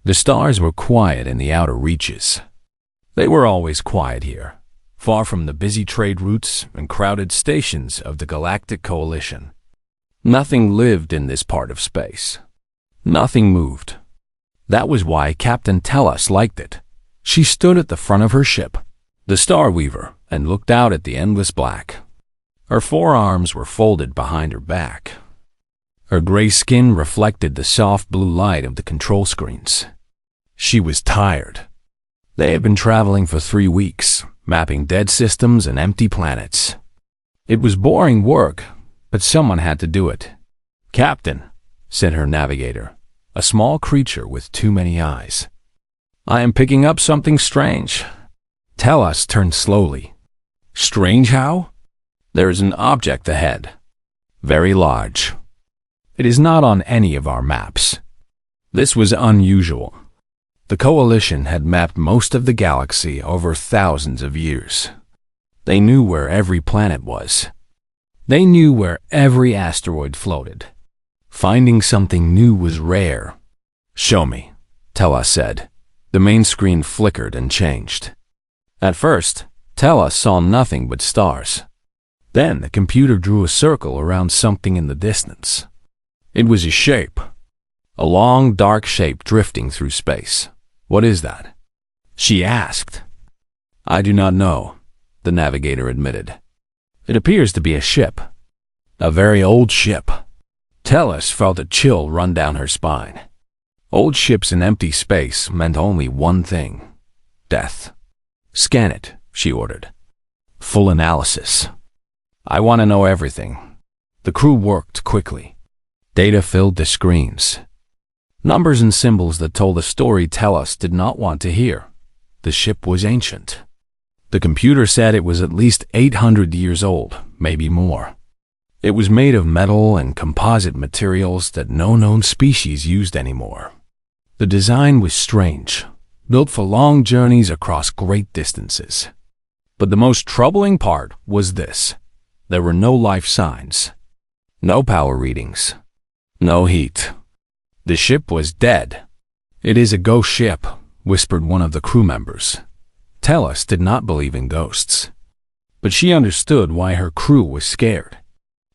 The stars were quiet in the outer reaches. They were always quiet here, far from the busy trade routes and crowded stations of the Galactic Coalition. Nothing lived in this part of space. Nothing moved. That was why Captain Tellus liked it. She stood at the front of her ship, the Star Weaver, and looked out at the endless black. Her forearms were folded behind her back. Her gray skin reflected the soft blue light of the control screens. She was tired. They had been traveling for 3 weeks, mapping dead systems and empty planets. It was boring work, but someone had to do it. "Captain," said her navigator, a small creature with too many eyes. "I am picking up something strange." Tellus turned slowly. "Strange how?" "There is an object ahead. Very large. It is not on any of our maps." This was unusual. The Coalition had mapped most of the galaxy over thousands of years. They knew where every planet was. They knew where every asteroid floated. Finding something new was rare. "Show me," Tellus said. The main screen flickered and changed. At first, Tellus saw nothing but stars. Then the computer drew a circle around something in the distance. It was a shape. A long, dark shape drifting through space. "What is that?" she asked. "I do not know," the navigator admitted. "It appears to be a ship. A very old ship." Tellus felt a chill run down her spine. Old ships in empty space meant only one thing: death. "Scan it," she ordered. "Full analysis. I want to know everything." The crew worked quickly. Data filled the screens. Numbers and symbols that told a story Tellus did not want to hear. The ship was ancient. The computer said it was at least 800 years old, maybe more. It was made of metal and composite materials that no known species used anymore. The design was strange, built for long journeys across great distances. But the most troubling part was this: there were no life signs, no power readings, no heat. The ship was dead. "It is a ghost ship," whispered one of the crew members. Tellus did not believe in ghosts, but she understood why her crew was scared.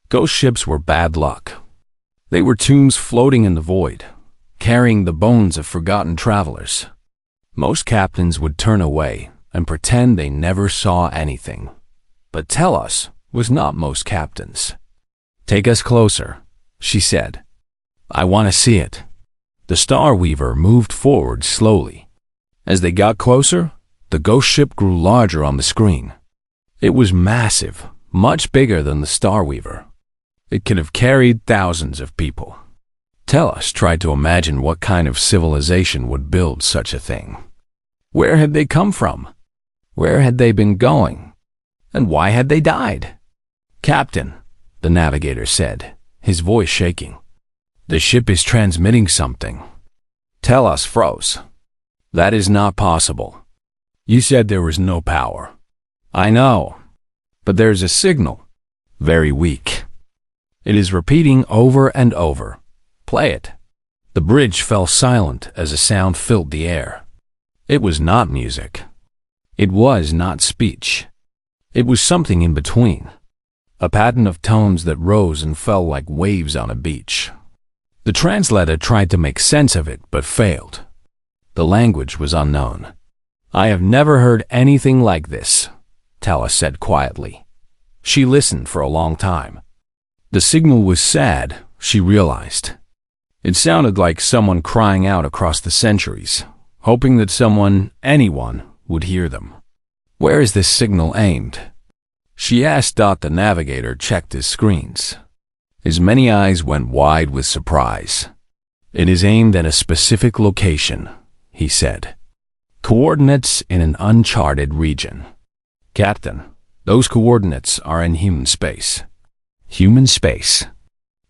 Ghost ships were bad luck. They were tombs floating in the void, carrying the bones of forgotten travelers. Most captains would turn away and pretend they never saw anything. But Tellus was not most captains. "Take us closer," she said. "I want to see it." The Star Weaver moved forward slowly. As they got closer, the ghost ship grew larger on the screen. It was massive, much bigger than the Star Weaver. It could have carried thousands of people. Tellus tried to imagine what kind of civilization would build such a thing. Where had they come from? Where had they been going? And why had they died? "Captain," the navigator said, his voice shaking. "The ship is transmitting something." Tellus froze. "That is not possible. You said there was no power." "I know, but there's a signal. Very weak. It is repeating over and over. Play it." The bridge fell silent as a sound filled the air. It was not music. It was not speech. It was something in between. A pattern of tones that rose and fell like waves on a beach. The translator tried to make sense of it, but failed. The language was unknown. "I have never heard anything like this," Tellus said quietly. She listened for a long time. The signal was sad, she realized. It sounded like someone crying out across the centuries, hoping that someone, anyone, would hear them. "Where is this signal aimed?" She asked. The navigator checked his screens. His many eyes went wide with surprise. "It is aimed at a specific location," he said. "Coordinates in an uncharted region." "Captain, those coordinates are in human space." "Human space?"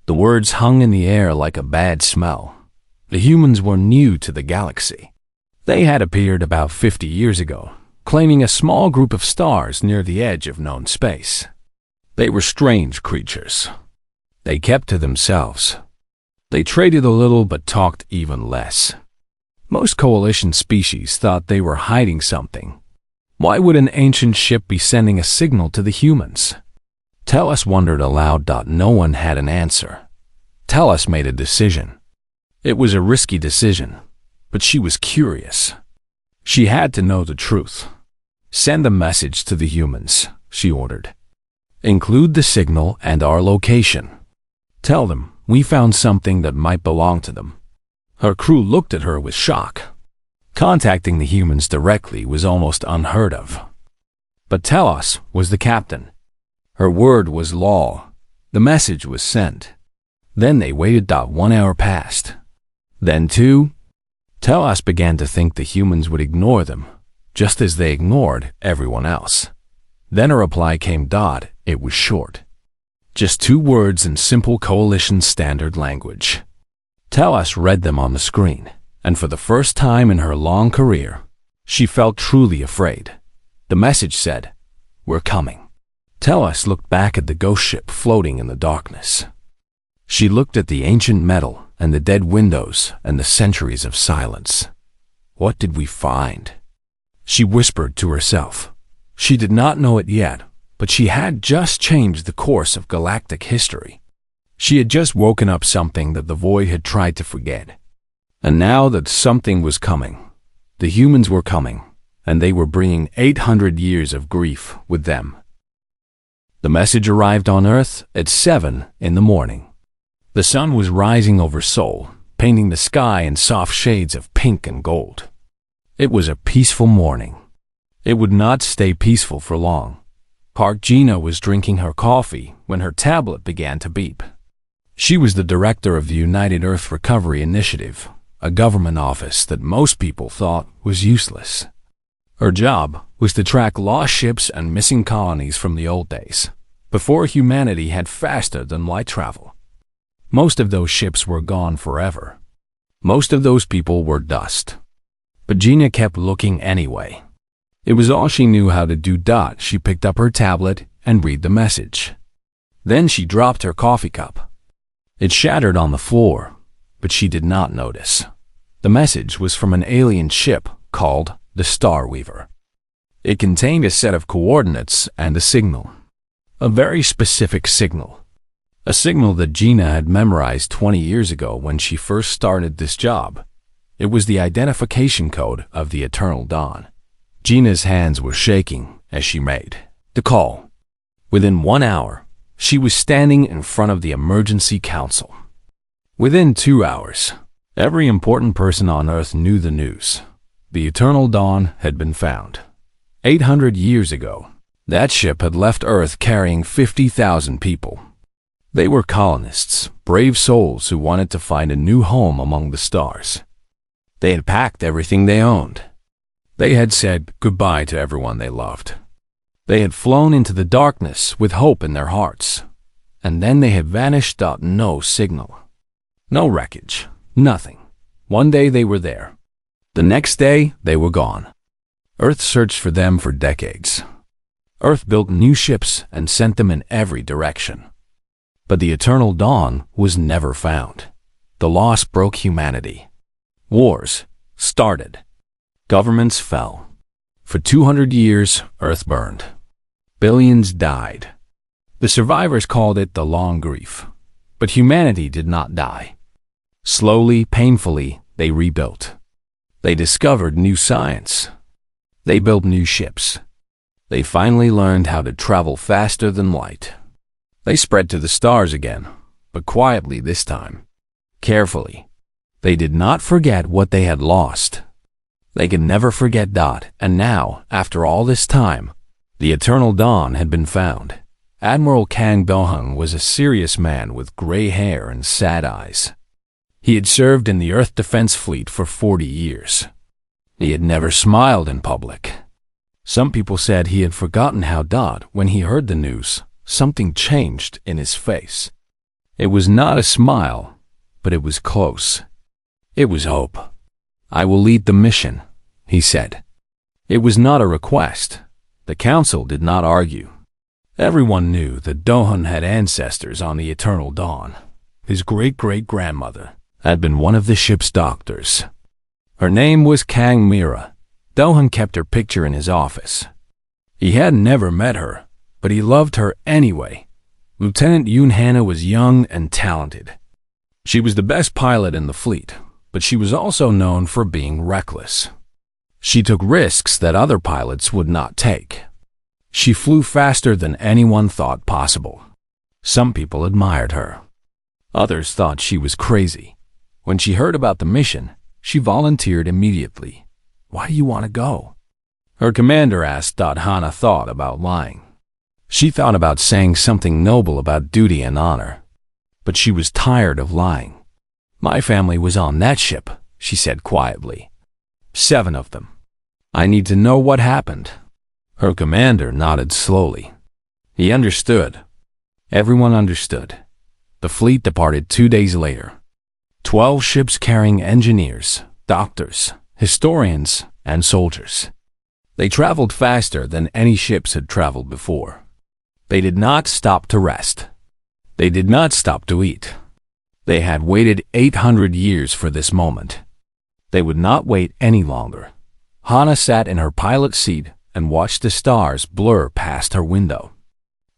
The words hung in the air like a bad smell. The humans were new to the galaxy. They had appeared about 50 years ago, claiming a small group of stars near the edge of known space. They were strange creatures. They kept to themselves. They traded a little but talked even less. Most coalition species thought they were hiding something. Why would an ancient ship be sending a signal to the humans? Tellus wondered aloud. No one had an answer. Tellus made a decision. It was a risky decision, but she was curious. She had to know the truth. Send a message to the humans, she ordered. Include the signal and our location. Tell them we found something that might belong to them. Her crew looked at her with shock. Contacting the humans directly was almost unheard of. But Tellus was the captain. Her word was law. The message was sent. Then they waited. 1 hour passed. Then 2. Tellus began to think the humans would ignore them, just as they ignored everyone else. Then a reply came. It was short. Just 2 words in simple coalition standard language. Tellus read them on the screen, and for the first time in her long career, she felt truly afraid. The message said, "We're coming." Tellus looked back at the ghost ship floating in the darkness. She looked at the ancient metal and the dead windows and the centuries of silence. What did we find? She whispered to herself. She did not know it yet, but she had just changed the course of galactic history. She had just woken up something that the void had tried to forget. And now that something was coming, the humans were coming, and they were bringing 800 years of grief with them. The message arrived on Earth at 7 in the morning. The sun was rising over Seoul, painting the sky in soft shades of pink and gold. It was a peaceful morning. It would not stay peaceful for long. Park Gina was drinking her coffee when her tablet began to beep. She was the director of the United Earth Recovery Initiative, a government office that most people thought was useless. Her job was to track lost ships and missing colonies from the old days, before humanity had faster than light travel. Most of those ships were gone forever. Most of those people were dust. But Gina kept looking anyway. It was all she knew how to do. She picked up her tablet and read the message. Then she dropped her coffee cup. It shattered on the floor, but she did not notice. The message was from an alien ship called the Star Weaver. It contained a set of coordinates and a signal. A very specific signal. A signal that Gina had memorized 20 years ago when she first started this job. It was the identification code of the Eternal Dawn. Gina's hands were shaking as she made the call. Within 1 hour, she was standing in front of the Emergency Council. Within 2 hours, every important person on Earth knew the news. The Eternal Dawn had been found. 800 years ago, that ship had left Earth carrying 50,000 people. They were colonists, brave souls who wanted to find a new home among the stars. They had packed everything they owned. They had said goodbye to everyone they loved. They had flown into the darkness with hope in their hearts. And then they had vanished. No signal. No wreckage. Nothing. One day they were there. The next day they were gone. Earth searched for them for decades. Earth built new ships and sent them in every direction. But the Eternal Dawn was never found. The loss broke humanity. Wars started. Governments fell. For 200 years, Earth burned. Billions died. The survivors called it the long grief. But humanity did not die. Slowly, painfully, they rebuilt. They discovered new science. They built new ships. They finally learned how to travel faster than light. They spread to the stars again, but quietly this time. Carefully. They did not forget what they had lost. They could never forget. And now, after all this time, the Eternal Dawn had been found. Admiral Kang Do-hung was a serious man with gray hair and sad eyes. He had served in the Earth Defense Fleet for 40 years. He had never smiled in public. Some people said he had forgotten how. When he heard the news, something changed in his face. It was not a smile, but it was close. It was hope. "I will lead the mission," he said. It was not a request. The council did not argue. Everyone knew that Do-hun had ancestors on the Eternal Dawn. His great-great-grandmother had been one of the ship's doctors. Her name was Kang Mira. Dohan kept her picture in his office. He had never met her, but he loved her anyway. Lieutenant Yoon Hana was young and talented. She was the best pilot in the fleet, but she was also known for being reckless. She took risks that other pilots would not take. She flew faster than anyone thought possible. Some people admired her. Others thought she was crazy. When she heard about the mission, she volunteered immediately. "Why do you want to go?" Her commander asked. Hana thought about lying. She thought about saying something noble about duty and honor. But she was tired of lying. "My family was on that ship," she said quietly. 7 of them. "I need to know what happened." Her commander nodded slowly. He understood. Everyone understood. The fleet departed 2 days later. 12 ships carrying engineers, doctors, historians, and soldiers. They traveled faster than any ships had traveled before. They did not stop to rest. They did not stop to eat. They had waited 800 years for this moment. They would not wait any longer. Hana sat in her pilot seat and watched the stars blur past her window.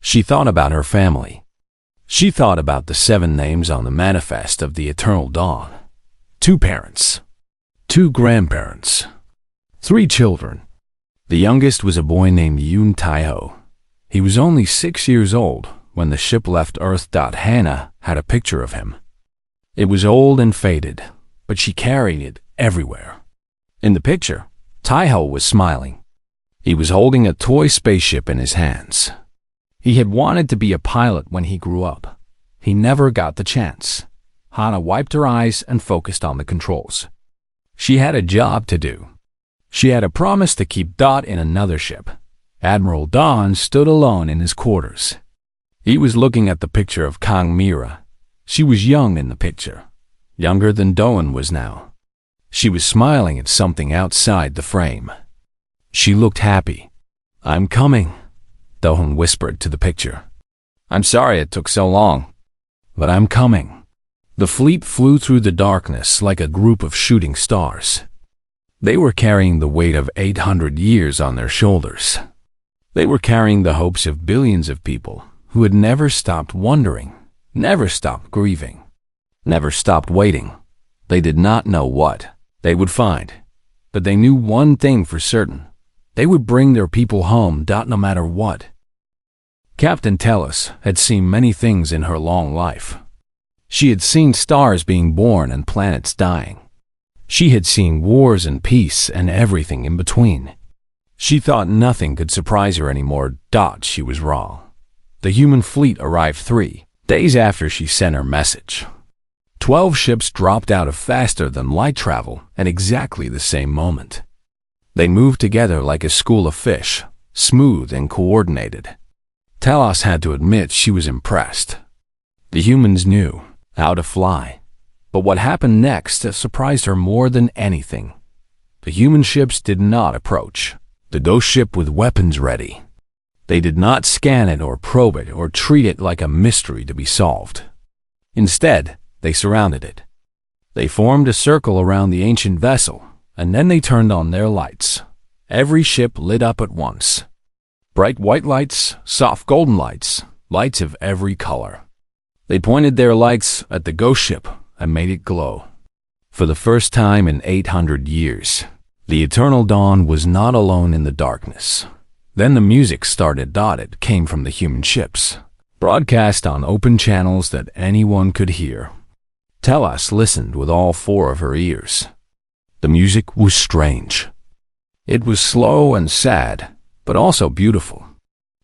She thought about her family. She thought about the 7 names on the manifest of the Eternal Dawn. 2 parents. 2 grandparents. 3 children. The youngest was a boy named Yoon Tae-ho. He was only 6 years old when the ship left Earth. Hana had a picture of him. It was old and faded, but she carried it everywhere. In the picture, Tae-ho was smiling. He was holding a toy spaceship in his hands. He had wanted to be a pilot when he grew up. He never got the chance. Hana wiped her eyes and focused on the controls. She had a job to do. She had a promise to keep Dot in another ship. Admiral Don stood alone in his quarters. He was looking at the picture of Kang Mira. She was young in the picture, younger than Doan was now. She was smiling at something outside the frame. She looked happy. "I'm coming," Dohan whispered to the picture. "I'm sorry it took so long, but I'm coming." The fleet flew through the darkness like a group of shooting stars. They were carrying the weight of 800 years on their shoulders. They were carrying the hopes of billions of people who had never stopped wondering, never stopped grieving, never stopped waiting. They did not know what they would find, but they knew one thing for certain. They would bring their people home, no matter what. Captain Tellus had seen many things in her long life. She had seen stars being born and planets dying. She had seen wars and peace and everything in between. She thought nothing could surprise her anymore. She was wrong. The human fleet arrived 3 days after she sent her message. 12 ships dropped out of faster than light travel at exactly the same moment. They moved together like a school of fish, smooth and coordinated. Talos had to admit she was impressed. The humans knew how to fly, but what happened next surprised her more than anything. The human ships did not approach the ghost ship with weapons ready. They did not scan it or probe it or treat it like a mystery to be solved. Instead, they surrounded it. They formed a circle around the ancient vessel, and then they turned on their lights. Every ship lit up at once. Bright white lights, soft golden lights, lights of every color. They pointed their lights at the ghost ship and made it glow. For the first time in 800 years, the Eternal Dawn was not alone in the darkness. Then the music started. It came from the human ships, broadcast on open channels that anyone could hear. Telas listened with all 4 of her ears. The music was strange. It was slow and sad, but also beautiful.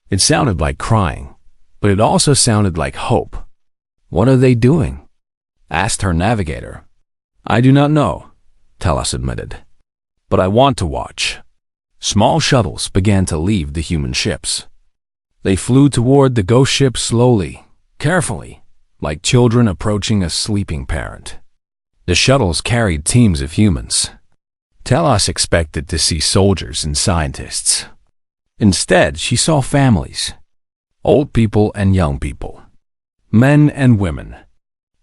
It sounded like crying, but it also sounded like hope. "What are they doing?" asked her navigator. "I do not know," Telas admitted, "but I want to watch." Small shuttles began to leave the human ships. They flew toward the ghost ship slowly, carefully, like children approaching a sleeping parent. The shuttles carried teams of humans. Telas expected to see soldiers and scientists. Instead, she saw families, old people and young people, men and women.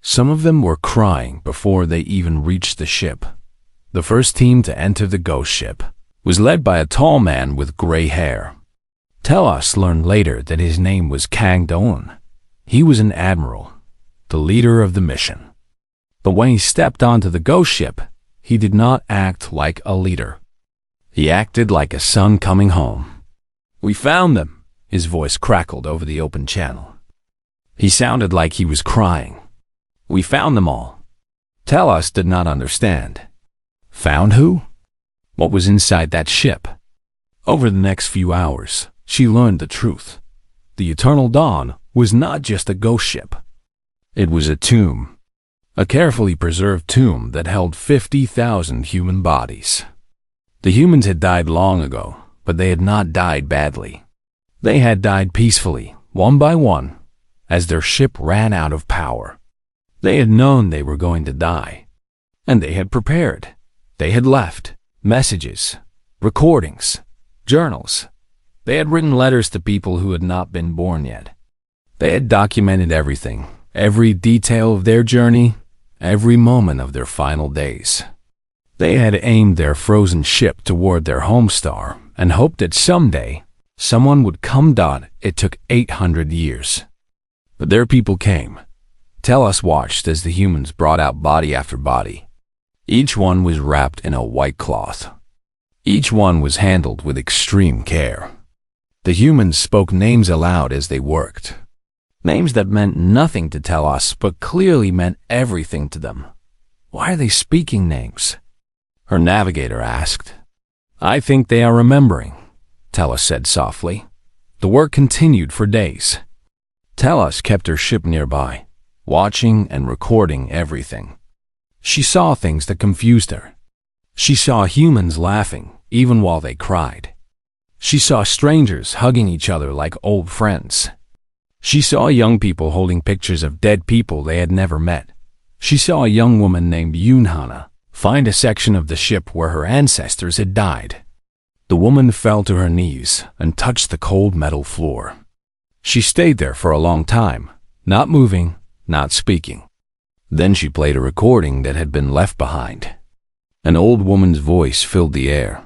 Some of them were crying before they even reached the ship. The first team to enter the ghost ship was led by a tall man with gray hair. Telos learned later that his name was Kang Doan. He was an admiral, the leader of the mission. But when he stepped onto the ghost ship, he did not act like a leader. He acted like a son coming home. "We found them," his voice crackled over the open channel. He sounded like he was crying. "We found them all." Telos did not understand. Found who? What was inside that ship? Over the next few hours, she learned the truth. The Eternal Dawn was not just a ghost ship. It was a tomb. A carefully preserved tomb that held 50,000 human bodies. The humans had died long ago, but they had not died badly. They had died peacefully, one by one, as their ship ran out of power. They had known they were going to die, and they had prepared. They had left messages, recordings, journals. They had written letters to people who had not been born yet. They had documented everything, every detail of their journey, every moment of their final days. They had aimed their frozen ship toward their home star and hoped that someday someone would come. It took 800 years. But their people came. Telos watched as the humans brought out body after body. Each one was wrapped in a white cloth. Each one was handled with extreme care. The humans spoke names aloud as they worked. Names that meant nothing to Telos, but clearly meant everything to them. "Why are they speaking names?" her navigator asked. "I think they are remembering," Telos said softly. The work continued for days. Telos kept her ship nearby, watching and recording everything. She saw things that confused her. She saw humans laughing, even while they cried. She saw strangers hugging each other like old friends. She saw young people holding pictures of dead people they had never met. She saw a young woman named Yunhana find a section of the ship where her ancestors had died. The woman fell to her knees and touched the cold metal floor. She stayed there for a long time, not moving, not speaking. Then she played a recording that had been left behind. An old woman's voice filled the air.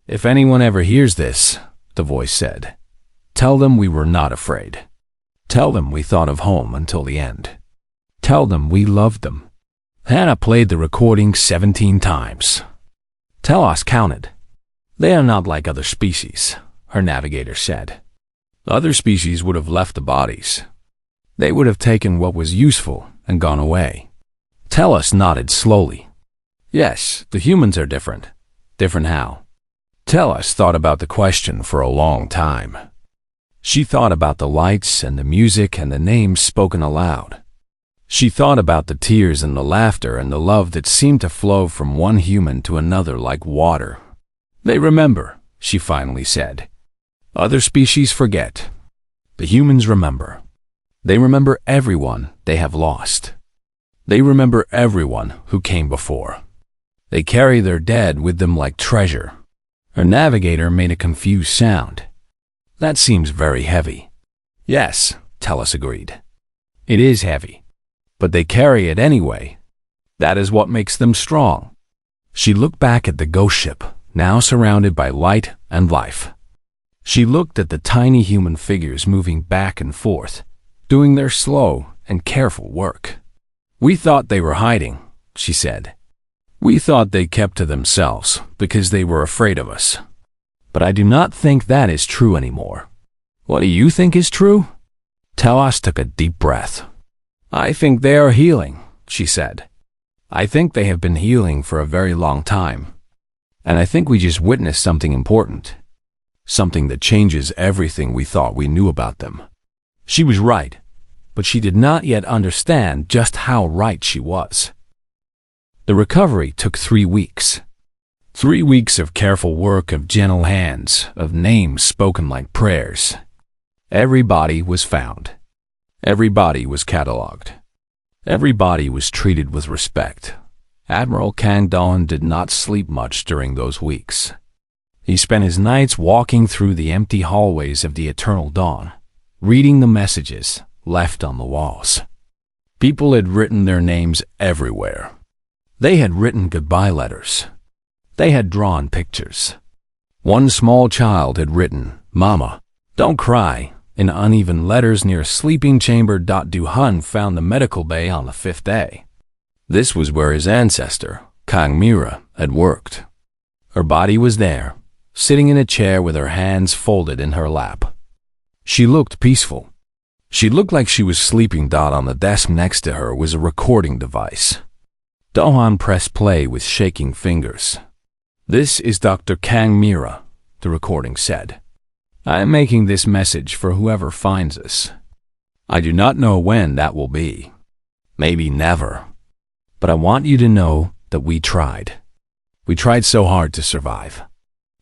"If anyone ever hears this," the voice said, "tell them we were not afraid. Tell them we thought of home until the end. Tell them we loved them." Hannah played the recording 17 times. Telos counted. "They are not like other species," her navigator said. "Other species would have left the bodies. They would have taken what was useful and gone away." Telos nodded slowly. "Yes, the humans are different. Different how?" Telos thought about the question for a long time. She thought about the lights and the music and the names spoken aloud. She thought about the tears and the laughter and the love that seemed to flow from one human to another like water. "They remember," she finally said. "Other species forget. The humans remember. They remember everyone they have lost. They remember everyone who came before. They carry their dead with them like treasure." Her navigator made a confused sound. "That seems very heavy." "Yes," Telos agreed. "It is heavy. But they carry it anyway. That is what makes them strong." She looked back at the ghost ship, now surrounded by light and life. She looked at the tiny human figures moving back and forth, doing their slow and careful work. "We thought they were hiding," she said. "We thought they kept to themselves because they were afraid of us. But I do not think that is true anymore." "What do you think is true?" Telos took a deep breath. "I think they are healing," she said. "I think they have been healing for a very long time. And I think we just witnessed something important. Something that changes everything we thought we knew about them." She was right, but she did not yet understand just how right she was. The recovery took 3 weeks. 3 weeks of careful work, of gentle hands, of names spoken like prayers. Every body was found. Every body was catalogued. Every body was treated with respect. Admiral Kang Dawn did not sleep much during those weeks. He spent his nights walking through the empty hallways of the Eternal Dawn, reading the messages left on the walls. People had written their names everywhere. They had written goodbye letters, They had drawn pictures. One small child had written, "Mama, don't cry," in uneven letters near a sleeping chamber. Du-Han found the medical bay on the 5th day. This was where his ancestor, Kang Mira, had worked. Her body was there, sitting in a chair with her hands folded in her lap. She looked peaceful. She looked like she was sleeping. On the desk next to her was a recording device. Du-Han pressed play with shaking fingers. "This is Dr. Kang Mira," the recording said. "I am making this message for whoever finds us. I do not know when that will be. Maybe never. But I want you to know that we tried. We tried so hard to survive.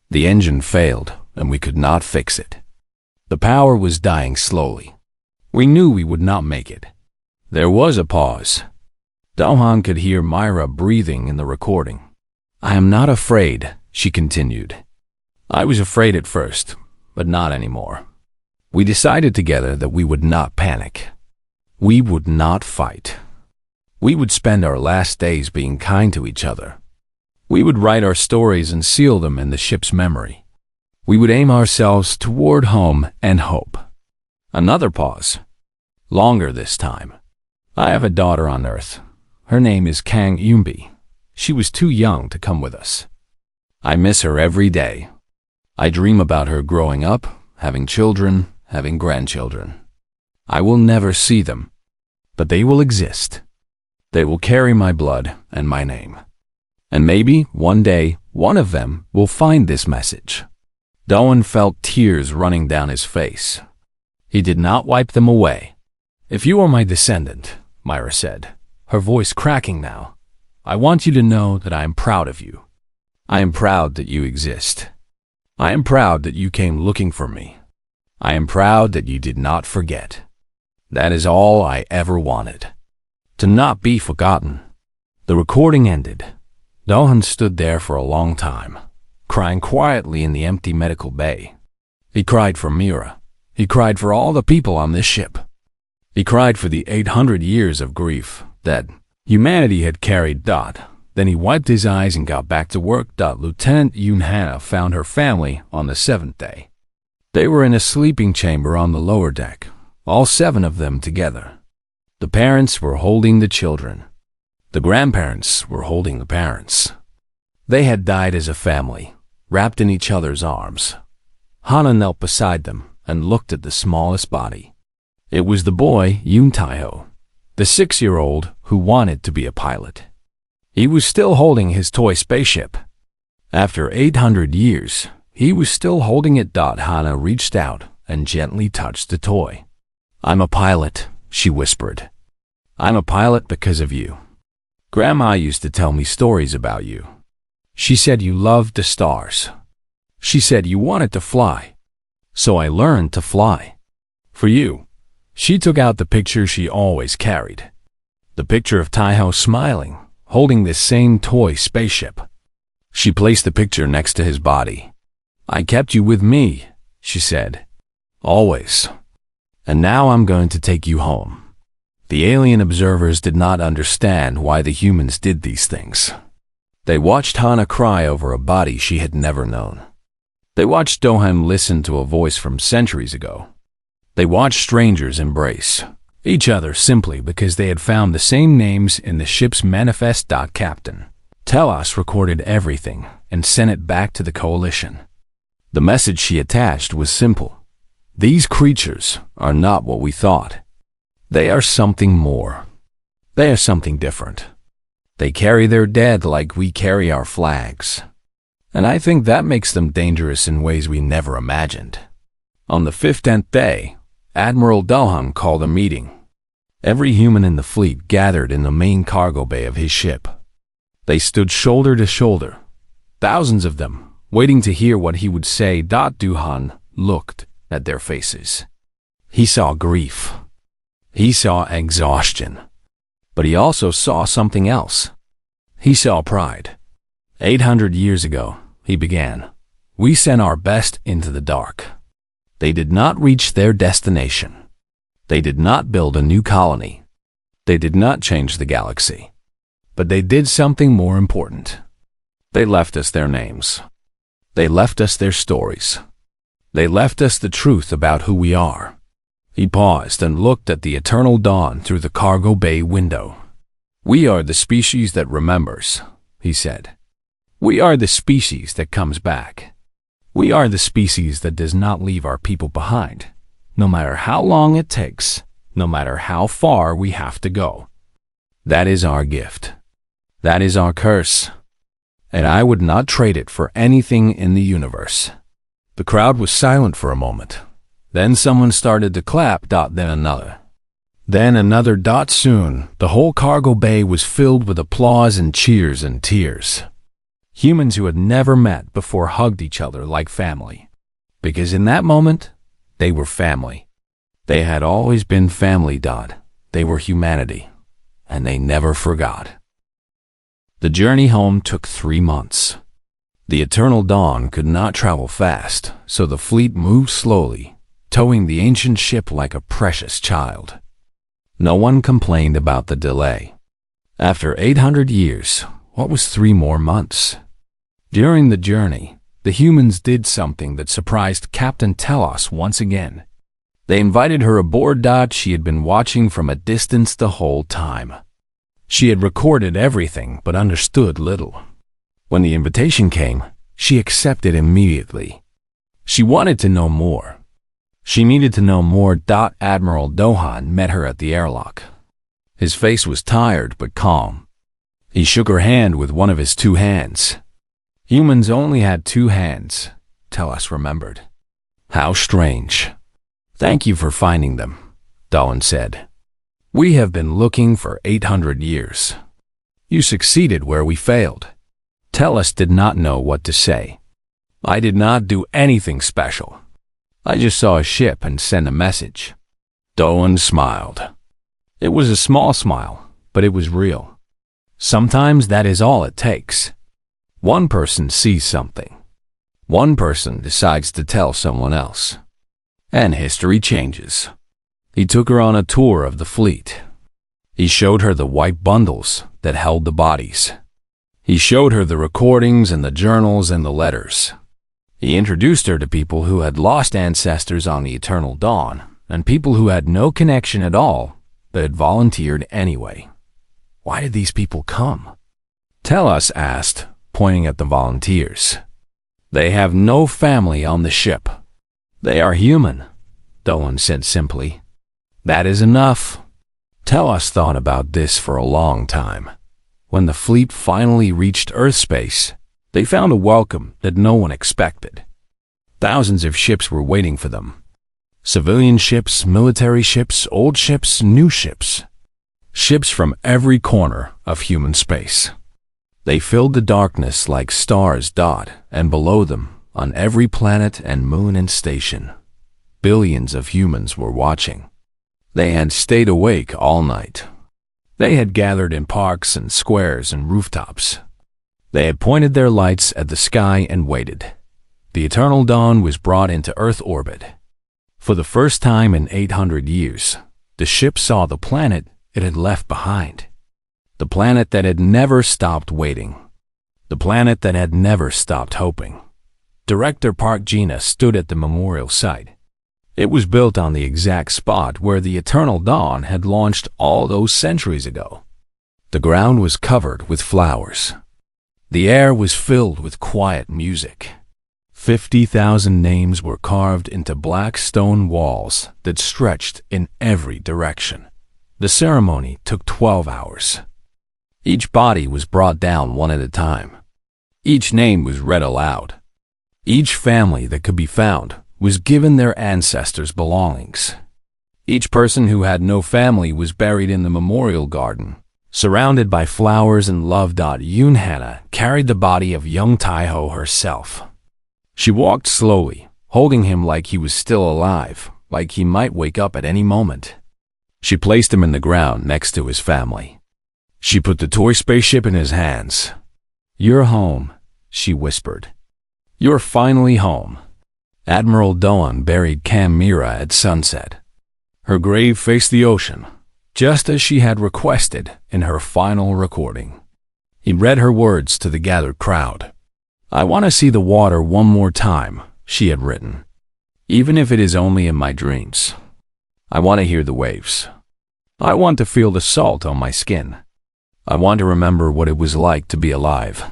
The engine failed, and we could not fix it. The power was dying slowly. We knew we would not make it." There was a pause. Du-Han could hear Myra breathing in the recording. "I am not afraid," she continued. "I was afraid at first, but not anymore. We decided together that we would not panic. We would not fight. We would spend our last days being kind to each other. We would write our stories and seal them in the ship's memory. We would aim ourselves toward home and hope." Another pause. Longer this time. "I have a daughter on Earth. Her name is Kang Yumbi. She was too young to come with us. I miss her every day. I dream about her growing up, having children, having grandchildren. I will never see them, but they will exist. They will carry my blood and my name. And maybe, one day, one of them will find this message." Du-Han felt tears running down his face. He did not wipe them away. "If you are my descendant," Myra said, her voice cracking now, "I want you to know that I am proud of you. I am proud that you exist. I am proud that you came looking for me. I am proud that you did not forget. That is all I ever wanted. To not be forgotten." The recording ended. Du-Han stood there for a long time, crying quietly in the empty medical bay. He cried for Mira. He cried for all the people on this ship. He cried for the 800 years of grief that humanity had carried. Then he wiped his eyes and got back to work. Lieutenant Yoon Hannah found her family on the 7th day. They were in a sleeping chamber on the lower deck, all 7 of them together. The parents were holding the children. The grandparents were holding the parents. They had died as a family, wrapped in each other's arms. Hannah knelt beside them and looked at the smallest body. It was the boy Yoon Tae-ho, the 6-year-old who wanted to be a pilot. He was still holding his toy spaceship. After 800 years, he was still holding it. Hannah reached out and gently touched the toy. "I'm a pilot," she whispered. "I'm a pilot because of you. Grandma used to tell me stories about you. She said you loved the stars. She said you wanted to fly. So I learned to fly. For you." She took out the picture she always carried. The picture of Tae-ho smiling, holding this same toy spaceship. She placed the picture next to his body. "I kept you with me," she said. "Always. And now I'm going to take you home." The alien observers did not understand why the humans did these things. They watched Hannah cry over a body she had never known. They watched Du-Han listen to a voice from centuries ago. They watched strangers embrace each other simply because they had found the same names in the ship's manifest. Captain Telos recorded everything and sent it back to the Coalition. The message she attached was simple. These creatures are not what we thought. They are something more. They are something different. They carry their dead like we carry our flags. And I think that makes them dangerous in ways we never imagined. On the 15th day, Admiral Du-Han called a meeting. Every human in the fleet gathered in the main cargo bay of his ship. They stood shoulder to shoulder, thousands of them, waiting to hear what he would say. Du-Han looked at their faces. He saw grief. He saw exhaustion. But he also saw something else. He saw pride. 800 years ago, he began, we sent our best into the dark. They did not reach their destination. They did not build a new colony. They did not change the galaxy. But they did something more important. They left us their names. They left us their stories. They left us the truth about who we are. He paused and looked at the eternal dawn through the cargo bay window. We are the species that remembers, he said. We are the species that comes back. We are the species that does not leave our people behind, no matter how long it takes, no matter how far we have to go. That is our gift. That is our curse. And I would not trade it for anything in the universe. The crowd was silent for a moment. Then someone started to clap, then another. Then another. Soon, the whole cargo bay was filled with applause and cheers and tears. Humans who had never met before hugged each other like family. Because in that moment, they were family. They had always been family. They were humanity. And they never forgot. The journey home took 3 months. The eternal dawn could not travel fast, so the fleet moved slowly, towing the ancient ship like a precious child. No one complained about the delay. After 800 years, what was 3 more months? During the journey, the humans did something that surprised Captain Telos once again. They invited her aboard. She had been watching from a distance the whole time. She had recorded everything but understood little. When the invitation came, she accepted immediately. She wanted to know more. She needed to know more. Admiral Dohan met her at the airlock. His face was tired but calm. He shook her hand with one of his 2 hands. Humans only had 2 hands, Telos remembered. How strange. Thank you for finding them, Dohan said. We have been looking for 800 years. You succeeded where we failed. Telos did not know what to say. I did not do anything special. I just saw a ship and sent a message. Dohan smiled. It was a small smile, but it was real. Sometimes that is all it takes. One person sees something. One person decides to tell someone else. And history changes. He took her on a tour of the fleet. He showed her the white bundles that held the bodies. He showed her the recordings and the journals and the letters. He introduced her to people who had lost ancestors on the eternal dawn and people who had no connection at all but had volunteered anyway. Why did these people come? Telos asked, pointing at the volunteers. They have no family on the ship. They are human, Dohan said simply. That is enough. Telos thought about this for a long time. When the fleet finally reached Earth space, they found a welcome that no one expected. Thousands of ships were waiting for them. Civilian ships, military ships, old ships, new ships. Ships from every corner of human space. They filled the darkness like stars. And below them, on every planet and moon and station, billions of humans were watching. They had stayed awake all night. They had gathered in parks and squares and rooftops. They had pointed their lights at the sky and waited. The eternal dawn was brought into Earth orbit. For the first time in 800 years, the ship saw the planet it had left behind. The planet that had never stopped waiting. The planet that had never stopped hoping. Director Park Gina stood at the memorial site. It was built on the exact spot where the eternal dawn had launched all those centuries ago. The ground was covered with flowers. The air was filled with quiet music. 50,000 names were carved into black stone walls that stretched in every direction. The ceremony took 12 hours. Each body was brought down one at a time. Each name was read aloud. Each family that could be found was given their ancestors' belongings. Each person who had no family was buried in the memorial garden, surrounded by flowers and love. Yoon-hana carried the body of young Taiho herself. She walked slowly, holding him like he was still alive, like he might wake up at any moment. She placed him in the ground next to his family. She put the toy spaceship in his hands. "You're home," she whispered. "You're finally home." Admiral Dohan buried Mira at sunset. Her grave faced the ocean, just as she had requested in her final recording. He read her words to the gathered crowd. "I want to see the water one more time," she had written. "Even if it is only in my dreams. I want to hear the waves. I want to feel the salt on my skin. I want to remember what it was like to be alive."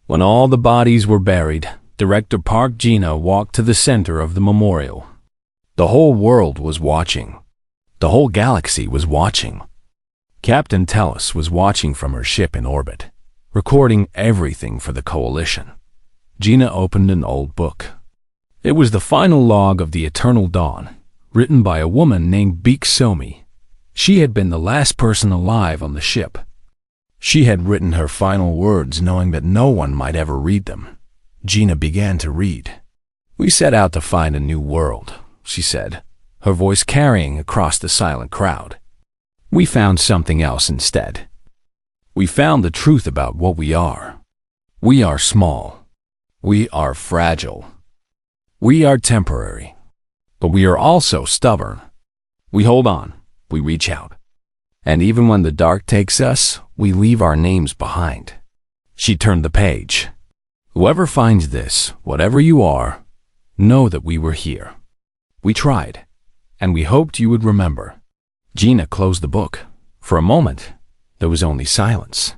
When all the bodies were buried, Director Park Gina walked to the center of the memorial. The whole world was watching. The whole galaxy was watching. Captain Tellus was watching from her ship in orbit, recording everything for the Coalition. Gina opened an old book. It was the final log of the Eternal Dawn, written by a woman named Beak Somi. She had been the last person alive on the ship. She had written her final words knowing that no one might ever read them. Gina began to read. "We set out to find a new world," she said, her voice carrying across the silent crowd. "We found something else instead. We found the truth about what we are. We are small. We are fragile. We are temporary. But we are also stubborn. We hold on. We reach out. And even when the dark takes us, we leave our names behind." She turned the page. "Whoever finds this, whatever you are, know that we were here. We tried, and we hoped you would remember." Gina closed the book. For a moment, there was only silence.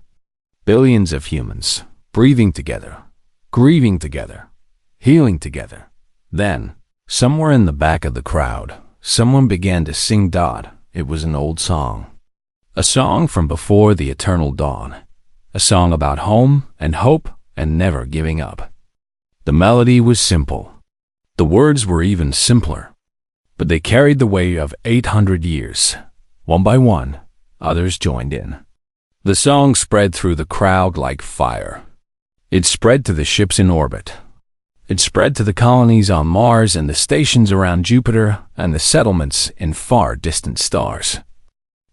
Billions of humans, breathing together, grieving together, healing together. Then, somewhere in the back of the crowd, someone began to sing Dot. It was an old song. A song from before the Eternal Dawn. A song about home and hope and never giving up. The melody was simple. The words were even simpler. But they carried the weight of 800 years. One by one, others joined in. The song spread through the crowd like fire. It spread to the ships in orbit. It spread to the colonies on Mars and the stations around Jupiter and the settlements in far distant stars.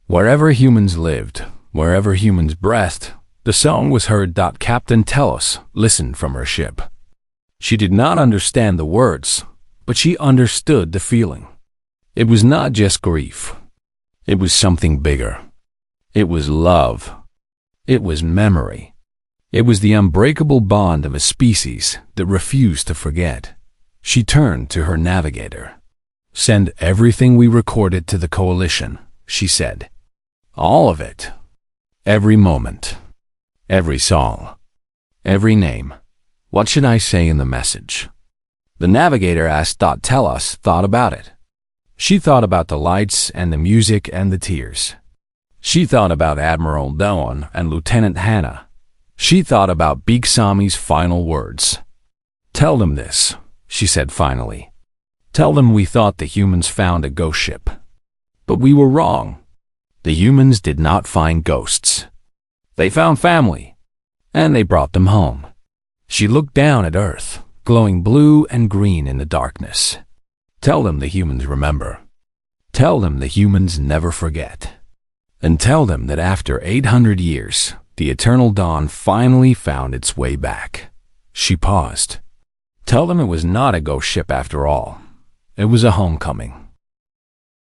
Wherever humans lived, wherever humans breathed, the song was heard. Captain Tellus listened from her ship. She did not understand the words, but she understood the feeling. It was not just grief. It was something bigger. It was love. It was memory. It was the unbreakable bond of a species that refused to forget. She turned to her navigator. "Send everything we recorded to the Coalition," she said. "All of it. Every moment. Every song. Every name. What should I say in the message?" The navigator asked. Tellus thought about it. She thought about the lights and the music and the tears. She thought about Admiral Doan and Lieutenant Hannah. She thought about Beak Sami's final words. "Tell them this," she said finally. "Tell them we thought the humans found a ghost ship. But we were wrong. The humans did not find ghosts. They found family, and they brought them home." She looked down at Earth, glowing blue and green in the darkness. "Tell them the humans remember. Tell them the humans never forget. And tell them that after 800 years, the Eternal Dawn finally found its way back." She paused. "Tell them it was not a ghost ship after all. It was a homecoming.